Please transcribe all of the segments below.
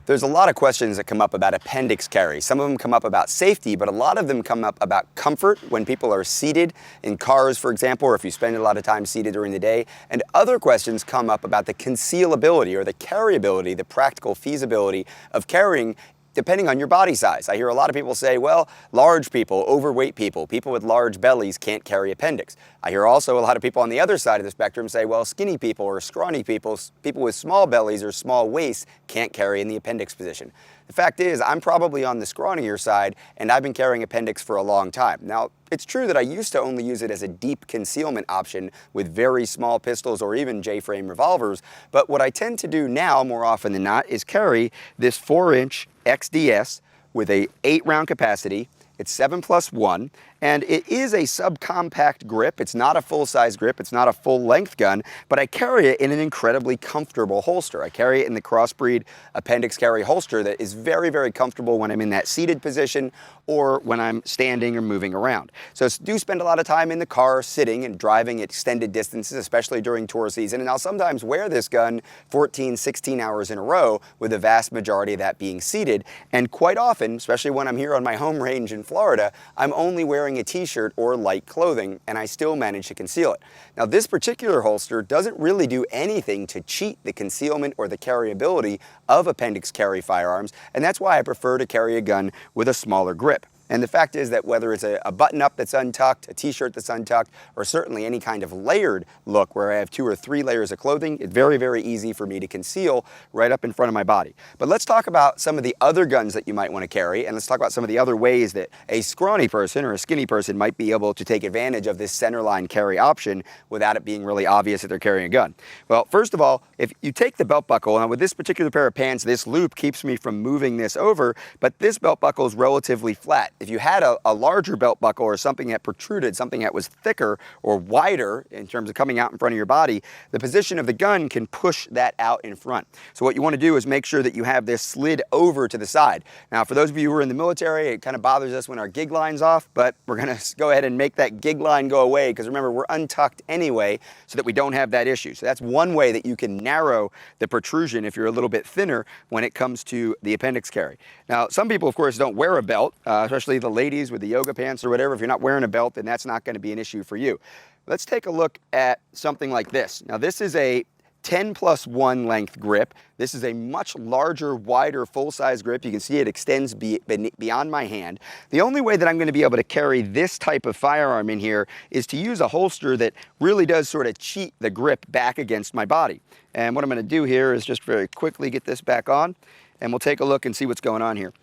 There's a lot of questions that come up about appendix carry. Some of them come up about safety, but a lot of them come up about comfort when people are seated in cars, for example, or if you spend a lot of time seated during the day. And other questions come up about the concealability or the carryability, the practical feasibility of carrying depending on your body size. I hear a lot of people say, well, large people, overweight people, people with large bellies can't carry appendix. I hear also a lot of people on the other side of the spectrum say, well, skinny people or scrawny people, people with small bellies or small waists can't carry in the appendix position. The fact is, I'm probably on the scrawnier side, and I've been carrying appendix for a long time. Now, it's true that I used to only use it as a deep concealment option with very small pistols or even J-frame revolvers, but what I tend to do now, more often than not, is carry this 4-inch XDS with a 8-round capacity. It's 7+1, and it is a subcompact grip. It's not a full-size grip. It's not a full-length gun, but I carry it in an incredibly comfortable holster. I carry it in the crossbreed appendix carry holster that is very, very comfortable when I'm in that seated position or when I'm standing or moving around. So I do spend a lot of time in the car sitting and driving extended distances, especially during tour season, and I'll sometimes wear this gun 14, 16 hours in a row, with the vast majority of that being seated. And quite often, especially when I'm here on my home range in Florida, I'm only wearing a t-shirt or light clothing, and I still manage to conceal it. Now, this particular holster doesn't really do anything to cheat the concealment or the carryability of appendix carry firearms, and that's why I prefer to carry a gun with a smaller grip. And the fact is that whether it's a button-up that's untucked, a t-shirt that's untucked, or certainly any kind of layered look where I have 2 or 3 layers of clothing, it's very, very easy for me to conceal right up in front of my body. But let's talk about some of the other guns that you might want to carry, and let's talk about some of the other ways that a scrawny person or a skinny person might be able to take advantage of this centerline carry option without it being really obvious that they're carrying a gun. Well, first of all, if you take the belt buckle, and with this particular pair of pants, this loop keeps me from moving this over, but this belt buckle is relatively flat. If you had a larger belt buckle or something that protruded, something that was thicker or wider in terms of coming out in front of your body, the position of the gun can push that out in front. So what you want to do is make sure that you have this slid over to the side. Now, for those of you who are in the military, it kind of bothers us when our gig line's off, but we're going to go ahead and make that gig line go away, because remember, we're untucked anyway, so that we don't have that issue. So that's one way that you can narrow the protrusion if you're a little bit thinner when it comes to the appendix carry. Now, some people, of course, don't wear a belt, especially the ladies with the yoga pants or whatever. If you're not wearing a belt, then that's not going to be an issue for you. Let's take a look at something like this. Now, this is a 10+1 length grip. This is a much larger, wider, full-size grip. You can see it extends beyond my hand. The only way that I'm going to be able to carry this type of firearm in here is to use a holster that really does sort of cheat the grip back against my body. And what I'm going to do here is just very quickly get this back on, and we'll take a look and see what's going on here.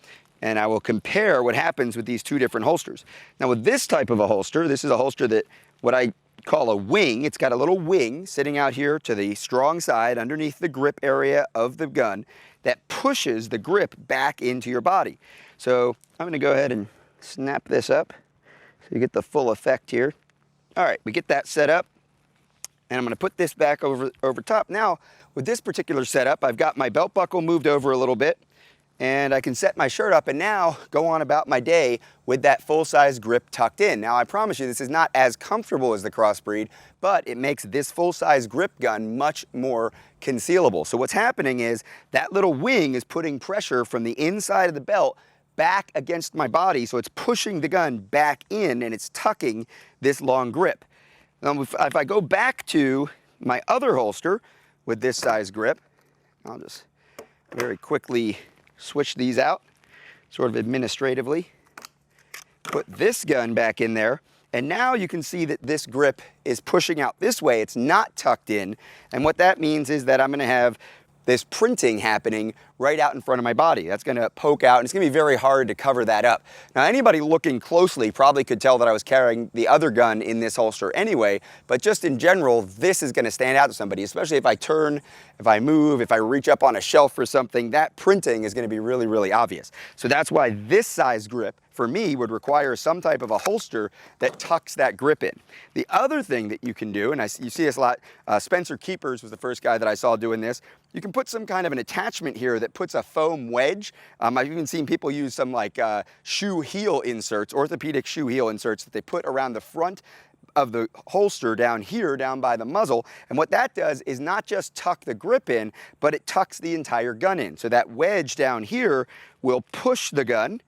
And I will compare what happens with these 2 different holsters. Now, with this type of a holster, this is a holster that what I call a wing. It's got a little wing sitting out here to the strong side underneath the grip area of the gun that pushes the grip back into your body. So I'm going to go ahead and snap this up so you get the full effect here. All right, we get that set up, and I'm going to put this back over top. Now, with this particular setup, I've got my belt buckle moved over a little bit, and I can set my shirt up and now go on about my day with that full-size grip tucked in. Now, I promise you, this is not as comfortable as the crossbreed, but it makes this full-size grip gun much more concealable. So what's happening is that little wing is putting pressure from the inside of the belt back against my body, so it's pushing the gun back in and it's tucking this long grip. Now, if I go back to my other holster with this size grip, I'll just very quickly switch these out, sort of administratively. Put this gun back in there, and now you can see that this grip is pushing out this way. It's not tucked in, and what that means is that I'm going to have this printing happening right out in front of my body. That's going to poke out, and it's going to be very hard to cover that up. Now, anybody looking closely probably could tell that I was carrying the other gun in this holster anyway, but just in general, this is going to stand out to somebody, especially if I turn, if I move, if I reach up on a shelf or something. That printing is going to be really, really obvious. So that's why this size grip, for me, would require some type of a holster that tucks that grip in. The other thing that you can do, and you see this a lot, Spencer Keepers was the first guy that I saw doing this. You can put some kind of an attachment here that puts a foam wedge. I've even seen people use some like shoe heel inserts, orthopedic shoe heel inserts that they put around the front of the holster down here, down by the muzzle. And what that does is not just tuck the grip in, but it tucks the entire gun in. So that wedge down here will push the gun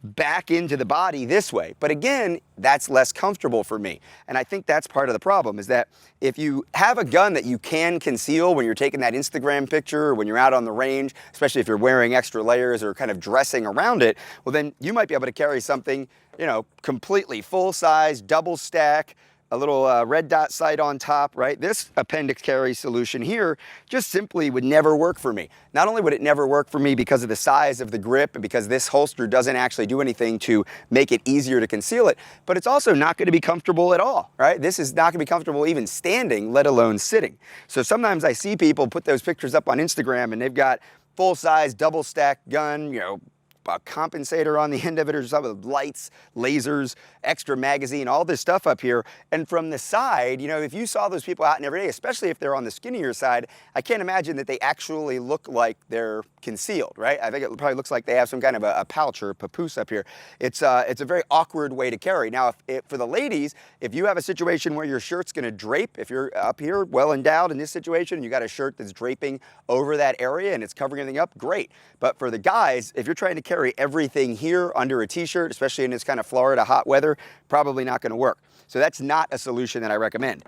back into the body this way. But again, that's less comfortable for me. And I think that's part of the problem, is that if you have a gun that you can conceal when you're taking that Instagram picture or when you're out on the range, especially if you're wearing extra layers or kind of dressing around it, well then you might be able to carry something, you know, completely full size, double stack, a little red dot sight on top, right? This Appendix carry solution here just simply would never work for me. Not only would it never work for me because of the size of the grip and because this holster doesn't actually do anything to make it easier to conceal it, but it's also not going to be comfortable at all, right? This is not going to be comfortable even standing, let alone sitting. So sometimes I see people put those pictures up on Instagram and they've got full-size double stack gun, you know, a compensator on the end of it or something, lights, lasers, extra magazine, all this stuff up here. And from the side, you know, if you saw those people out in every day, especially if they're on the skinnier side, I can't imagine that they actually look like they're concealed, right? I think it probably looks like they have some kind of a pouch or a papoose up here. It's a very awkward way to carry. Now, for the ladies, if you have a situation where your shirt's gonna drape, if you're up here well endowed in this situation and you got a shirt that's draping over that area and it's covering everything up, great. But for the guys, if you're trying to carry everything here under a t-shirt, especially in this kind of Florida hot weather, probably not gonna work. So that's not a solution that I recommend.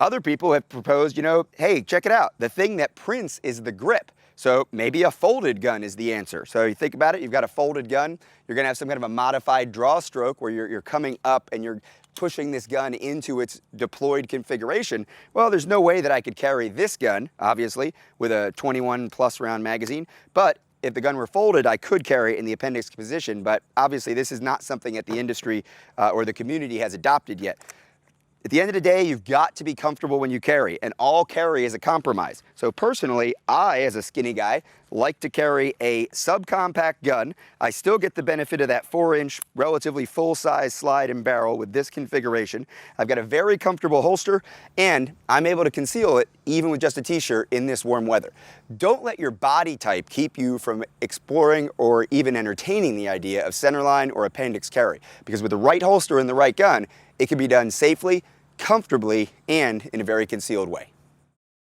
Other people have proposed, you know, hey, check it out. The thing that prints is the grip. So maybe a folded gun is the answer. So you think about it, you've got a folded gun, you're gonna have some kind of a modified draw stroke where you're coming up and you're pushing this gun into its deployed configuration. Well, there's no way that I could carry this gun, obviously, with a 21 plus round magazine, but if the gun were folded, I could carry it in the appendix position, but obviously this is not something that the industry or the community has adopted yet. At the end of the day, you've got to be comfortable when you carry, and all carry is a compromise. So personally, I, as a skinny guy, like to carry a subcompact gun. I still get the benefit of that 4-inch, relatively full-size slide and barrel with this configuration. I've got a very comfortable holster, and I'm able to conceal it even with just a t-shirt in this warm weather. Don't let your body type keep you from exploring or even entertaining the idea of centerline or appendix carry, because with the right holster and the right gun, it can be done safely, comfortably, and in a very concealed way.